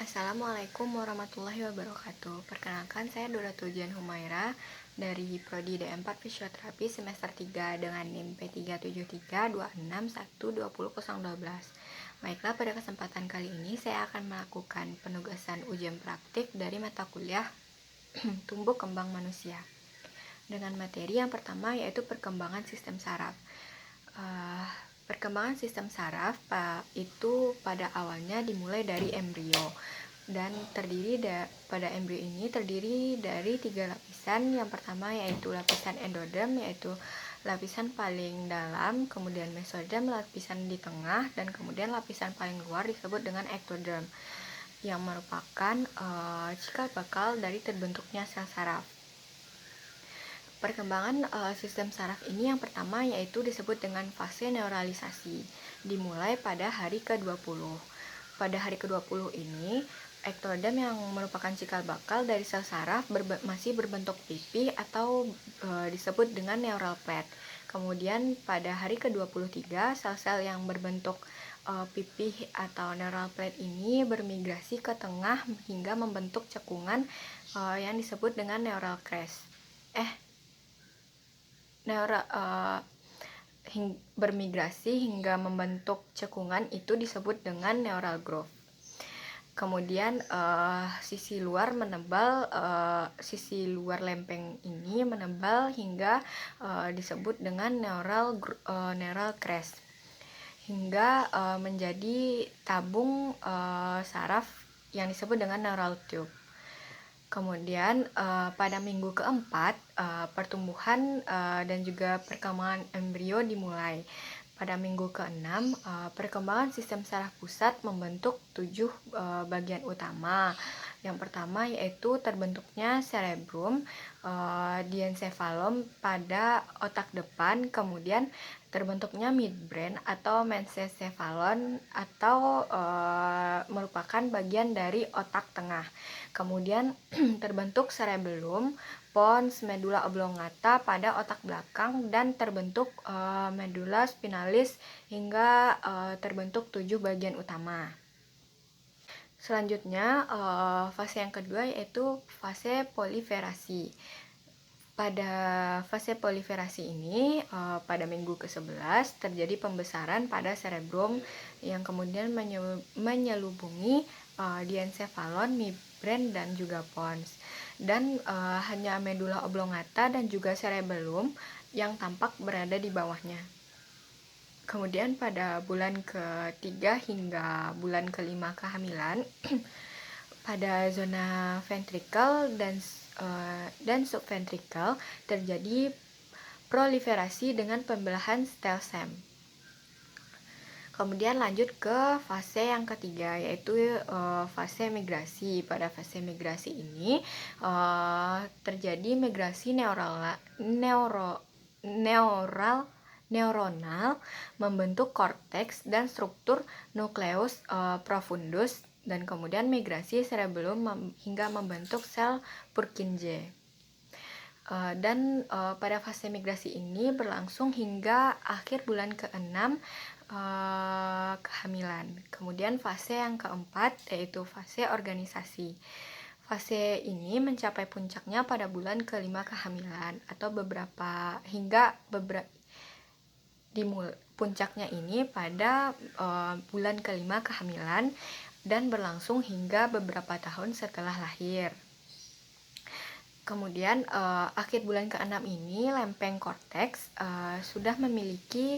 Assalamualaikum warahmatullahi wabarakatuh. Perkenalkan, saya Dorotujian Humaira dari Prodi D4 Fisioterapi semester 3 dengan NIM P37326120012. Baiklah, pada kesempatan kali ini saya akan melakukan penugasan ujian praktik dari mata kuliah Tumbuh Kembang Manusia dengan materi yang pertama yaitu perkembangan sistem saraf. Perkembangan sistem saraf itu pada awalnya dimulai dari embrio dan pada embrio ini terdiri dari 3 lapisan. Yang pertama yaitu lapisan endoderm, yaitu lapisan paling dalam, kemudian mesoderm lapisan di tengah, dan kemudian lapisan paling luar disebut dengan ektoderm yang merupakan cikal bakal dari terbentuknya sel saraf. Perkembangan sistem saraf ini yang pertama yaitu disebut dengan fase neuralisasi, dimulai pada hari ke-20. Pada hari ke-20 ini, ektoderm yang merupakan cikal bakal dari sel saraf masih berbentuk pipih atau disebut dengan neural plate. Kemudian pada hari ke-23, sel-sel yang berbentuk pipih atau neural plate ini bermigrasi ke tengah hingga membentuk cekungan yang disebut dengan neural crest. Bermigrasi hingga membentuk cekungan itu disebut dengan neural groove. Kemudian sisi luar lempeng ini menebal hingga disebut dengan neural crest hingga menjadi tabung saraf yang disebut dengan neural tube. Kemudian pada minggu keempat, pertumbuhan dan juga perkembangan embrio dimulai. Pada minggu ke-6, perkembangan sistem saraf pusat membentuk 7 bagian utama. Yang pertama yaitu terbentuknya cerebrum, diencephalon pada otak depan, kemudian terbentuknya midbrain atau mensencephalon atau merupakan bagian dari otak tengah. Kemudian terbentuk cerebellum, pons, medulla oblongata pada otak belakang, dan terbentuk medulla spinalis hingga terbentuk 7 bagian utama. Selanjutnya fase yang kedua yaitu fase proliferasi. Pada fase proliferasi ini pada minggu ke-11 terjadi pembesaran pada cerebrum yang kemudian menyelubungi diencephalon, midbrain, dan juga pons. Dan hanya medulla oblongata dan juga cerebellum yang tampak berada di bawahnya. Kemudian pada bulan ke-3 hingga bulan ke-5 kehamilan pada zona ventrikel dan subventrikel terjadi proliferasi dengan pembelahan stem cell. Kemudian lanjut ke fase yang ketiga yaitu fase migrasi. Pada fase migrasi ini terjadi migrasi neuronal membentuk korteks dan struktur nukleus profundus, dan kemudian migrasi cerebellum hingga membentuk sel Purkinje. Dan pada fase migrasi ini berlangsung hingga akhir bulan ke-6 kehamilan. Kemudian fase yang keempat yaitu fase organisasi. Fase ini mencapai puncaknya pada bulan ke-5 kehamilan atau puncaknya ini pada bulan ke-5 kehamilan dan berlangsung hingga beberapa tahun setelah lahir. Kemudian akhir bulan ke-6 ini lempeng korteks sudah memiliki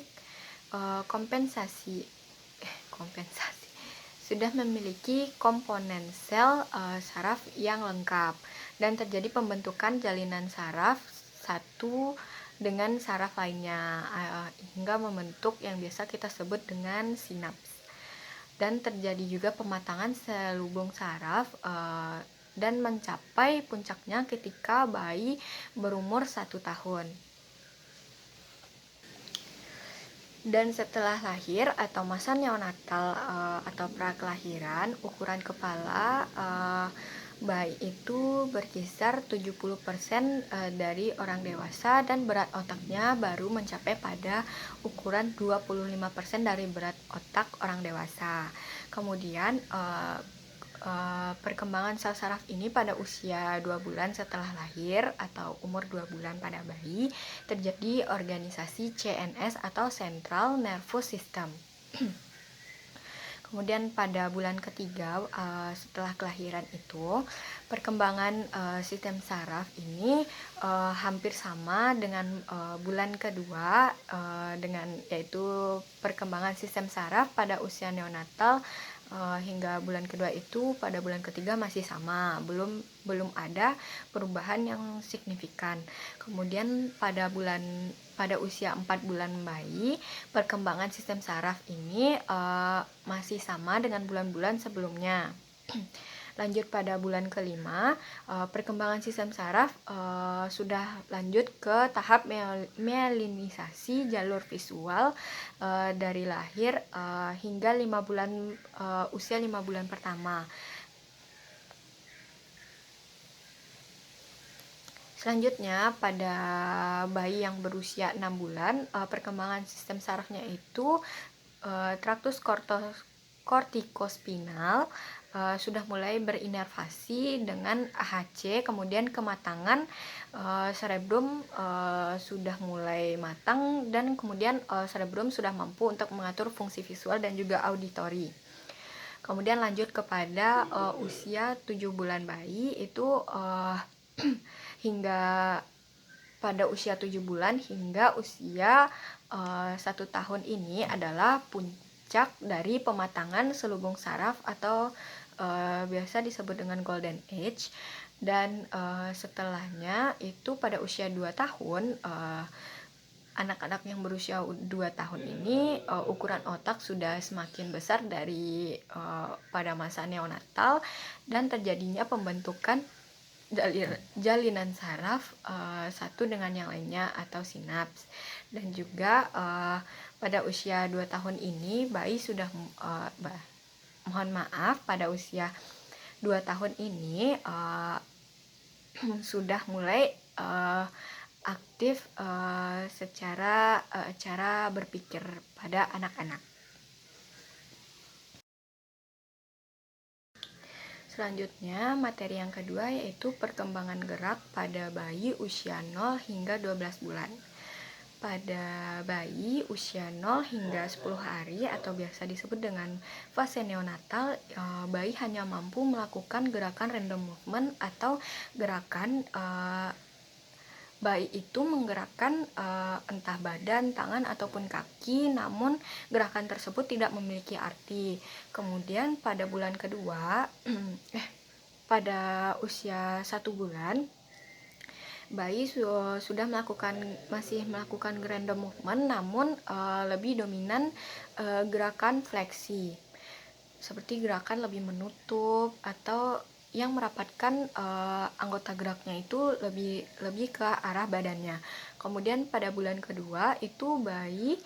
sudah memiliki komponen sel saraf yang lengkap, dan terjadi pembentukan jalinan saraf satu dengan saraf lainnya hingga membentuk yang biasa kita sebut dengan sinaps. Dan terjadi juga pematangan selubung saraf dan mencapai puncaknya ketika bayi berumur 1 tahun. Dan setelah lahir atau masa neonatal atau prakelahiran, ukuran kepala bayi itu berkisar 70% dari orang dewasa, dan berat otaknya baru mencapai pada ukuran 25% dari berat otak orang dewasa. Kemudian perkembangan sel saraf ini pada usia 2 bulan setelah lahir atau umur 2 bulan pada bayi terjadi organisasi CNS atau Central Nervous System. Kemudian pada bulan ketiga setelah kelahiran itu perkembangan sistem saraf ini hampir sama dengan bulan kedua dengan yaitu perkembangan sistem saraf pada usia neonatal hingga bulan kedua itu pada bulan ketiga masih sama, belum ada perubahan yang signifikan. Kemudian pada usia 4 bulan bayi, perkembangan sistem saraf ini masih sama dengan bulan-bulan sebelumnya. Lanjut pada bulan kelima, perkembangan sistem saraf sudah lanjut ke tahap myelinisasi jalur visual dari lahir hingga usia 5 bulan pertama. Selanjutnya, pada bayi yang berusia 6 bulan, perkembangan sistem sarafnya itu traktus kortikospinal sudah mulai berinervasi dengan AHC, kemudian kematangan cerebrum sudah mulai matang, dan kemudian cerebrum sudah mampu untuk mengatur fungsi visual dan juga auditori. Kemudian lanjut kepada usia 7 bulan bayi itu hingga pada usia 7 bulan hingga usia 1 tahun ini adalah puncak dari pematangan selubung saraf atau biasa disebut dengan golden age, dan setelahnya itu pada usia 2 tahun anak-anak yang berusia 2 tahun ini ukuran otak sudah semakin besar dari pada masa neonatal, dan terjadinya pembentukan jalinan saraf satu dengan yang lainnya atau sinaps. Dan juga pada usia 2 tahun ini bayi sudah pada usia 2 tahun ini sudah mulai aktif secara cara berpikir pada anak-anak. Selanjutnya, materi yang kedua yaitu perkembangan gerak pada bayi usia 0 hingga 12 bulan. Pada bayi usia 0 hingga 10 hari atau biasa disebut dengan fase neonatal, bayi hanya mampu melakukan gerakan random movement atau gerakan bayi itu menggerakkan entah badan, tangan, ataupun kaki, namun gerakan tersebut tidak memiliki arti. Kemudian pada bulan kedua, pada usia 1 bulan, bayi sudah masih melakukan random movement, namun lebih dominan gerakan fleksi, seperti gerakan lebih menutup atau yang merapatkan anggota geraknya itu lebih ke arah badannya. Kemudian pada bulan kedua itu bayi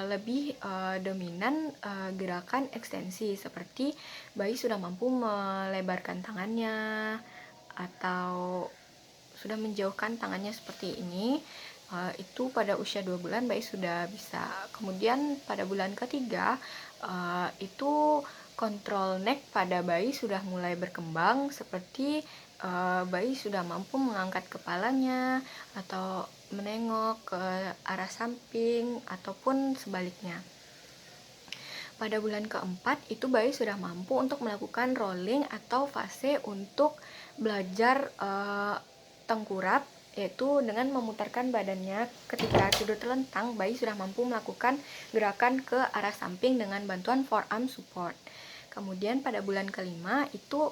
lebih dominan gerakan ekstensi, seperti bayi sudah mampu melebarkan tangannya atau sudah menjauhkan tangannya seperti ini. Itu pada usia 2 bulan bayi sudah bisa. Kemudian pada bulan ketiga itu kontrol neck pada bayi sudah mulai berkembang, seperti bayi sudah mampu mengangkat kepalanya atau menengok ke arah samping ataupun sebaliknya. Pada bulan keempat itu bayi sudah mampu untuk melakukan rolling atau fase untuk belajar tengkurap, yaitu dengan memutarkan badannya ketika tidur telentang. Bayi sudah mampu melakukan gerakan ke arah samping dengan bantuan forearm support. Kemudian pada bulan kelima itu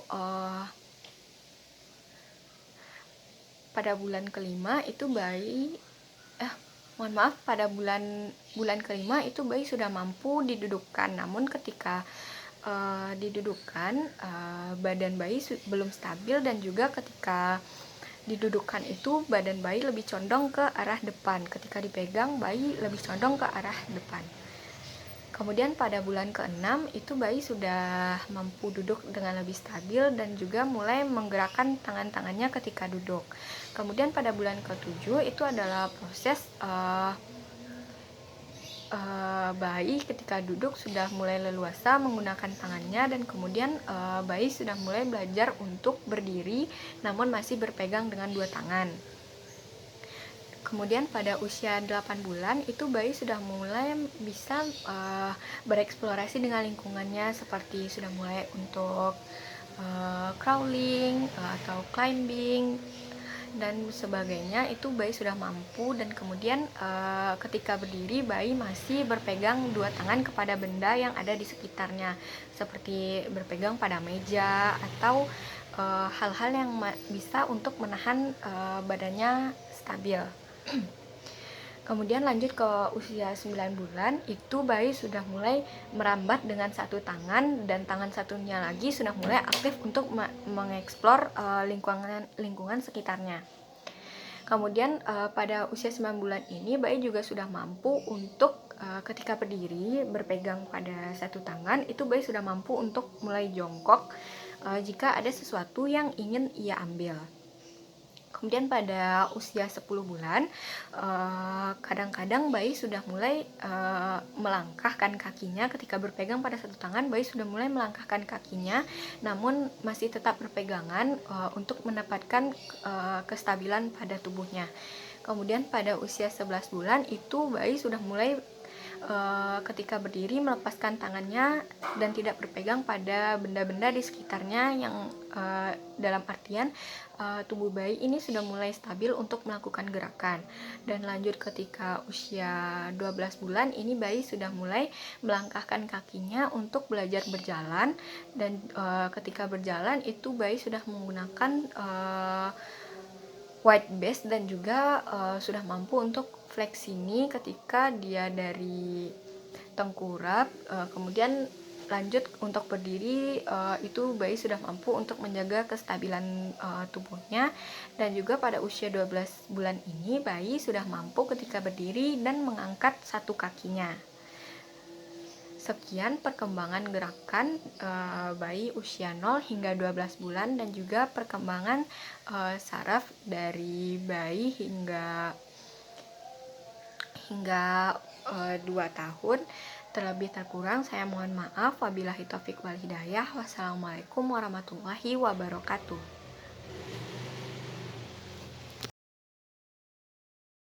pada bulan kelima itu bayi sudah mampu didudukkan, namun ketika didudukkan badan bayi belum stabil, dan juga ketika didudukkan itu badan bayi lebih condong ke arah depan, ketika dipegang bayi lebih condong ke arah depan. Kemudian pada bulan ke-6 itu bayi sudah mampu duduk dengan lebih stabil dan juga mulai menggerakkan tangan-tangannya ketika duduk. Kemudian pada bulan ke-7 itu adalah proses bayi ketika duduk sudah mulai leluasa menggunakan tangannya, dan kemudian bayi sudah mulai belajar untuk berdiri namun masih berpegang dengan dua tangan. Kemudian pada usia 8 bulan itu bayi sudah mulai bisa bereksplorasi dengan lingkungannya, seperti sudah mulai untuk crawling atau climbing dan sebagainya. Itu bayi sudah mampu, dan kemudian ketika berdiri bayi masih berpegang dua tangan kepada benda yang ada di sekitarnya, seperti berpegang pada meja atau hal-hal yang bisa untuk menahan badannya stabil. Kemudian lanjut ke usia 9 bulan, itu bayi sudah mulai merambat dengan satu tangan, dan tangan satunya lagi sudah mulai aktif untuk mengeksplor lingkungan sekitarnya. Kemudian pada usia 9 bulan ini bayi juga sudah mampu untuk ketika berdiri berpegang pada satu tangan, itu bayi sudah mampu untuk mulai jongkok jika ada sesuatu yang ingin ia ambil. Kemudian pada usia 10 bulan, kadang-kadang bayi sudah mulai melangkahkan kakinya. Ketika berpegang pada satu tangan, bayi sudah mulai melangkahkan kakinya, namun masih tetap berpegangan untuk mendapatkan kestabilan pada tubuhnya. Kemudian pada usia 11 bulan, itu bayi sudah mulai ketika berdiri melepaskan tangannya dan tidak berpegang pada benda-benda di sekitarnya, yang dalam artian tubuh bayi ini sudah mulai stabil untuk melakukan gerakan. Dan lanjut ketika usia 12 bulan, ini bayi sudah mulai melangkahkan kakinya untuk belajar berjalan, dan ketika berjalan itu bayi sudah menggunakan wide base dan juga sudah mampu untuk fleksini ketika dia dari tengkurap. Kemudian lanjut untuk berdiri, itu bayi sudah mampu untuk menjaga kestabilan tubuhnya. Dan juga pada usia 12 bulan ini bayi sudah mampu ketika berdiri dan mengangkat satu kakinya. Sekian perkembangan gerakan bayi usia 0 hingga 12 bulan, dan juga perkembangan saraf dari bayi hingga 2 tahun. Terlebih terkurang saya mohon maaf. Wabillahi taufik wal hidayah. Wassalamualaikum warahmatullahi wabarakatuh.